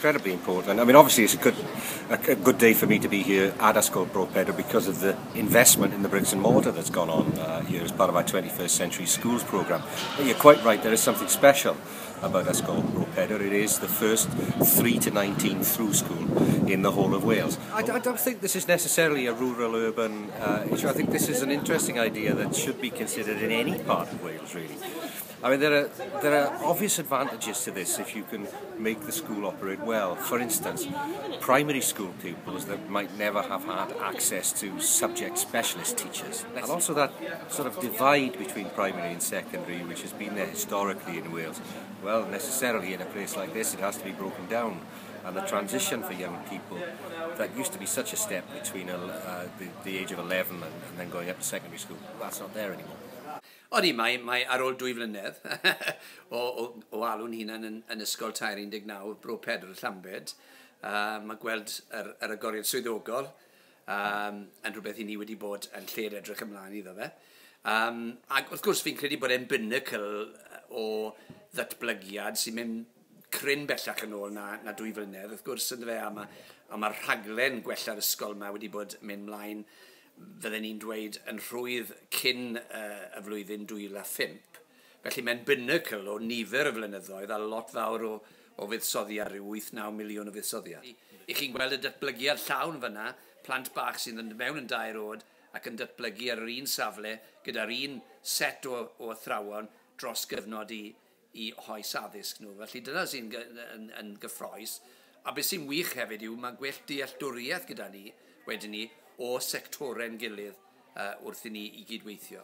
incredibly important. I mean, obviously it's a good day for me to be here at Ysgol Bro Pedr because of the investment in the bricks and mortar that's gone on here as part of our 21st Century Schools programme. But you're quite right, there is something special about Ysgol Bro Pedr. It is the first 3 to 19 through school in the whole of Wales. I don't think this is necessarily a rural-urban issue. I think this is an interesting idea that should be considered in any part of Wales, really. I mean, there are obvious advantages to this if you can make the school operate well. For instance, primary school pupils that might never have had access to subject specialist teachers. And also that sort of divide between primary and secondary, which has been there historically in Wales. Well, necessarily in a place like this, it has to be broken down. And the transition for young people, that used to be such a step between the age of 11 and then going up to secondary school, that's not there anymore. Odi, mae ar ôl 2 flynedd o alw'n hunan yn ysgol tair 19 Bro Pedr Llambed. Mae gweld yr Agoriad Swyddogol yn rhywbeth i ni wedi bod yn lled edrych ymlaen iddo fe. Ac wrth gwrs fi'n credu bod e'n binnacle o ddatblygiad sy'n mynd cryn bellach yn ôl na 2 flynedd. Wrth gwrs yn fe, a mae'r rhaglen gwella'r ysgol yma wedi bod mynd mlaen, fydden ni'n dweud yn rhwydd cyn y flwyddyn 2005. Felly mae'n binnacle o nifer y flynyddoedd a lot fawr o fuddsoddiad, rhyw 8-9 miliwn o fuddsoddiad. I chi'n gweld y datblygiad llawn fyna, plant bach sy'n mynd mewn yn 2 oed ac yn datblygu ar yr un safle gyda'r un set o athrawon dros gyfnod i hoes addysg nhw. Felly dyna sy'n yn gyffroes. A beth sy'n wych hefyd yw mae gwell dealltwriaeth gyda ni, wedyn ni, o sectorau'n gilydd wrth i ni i gydweithio.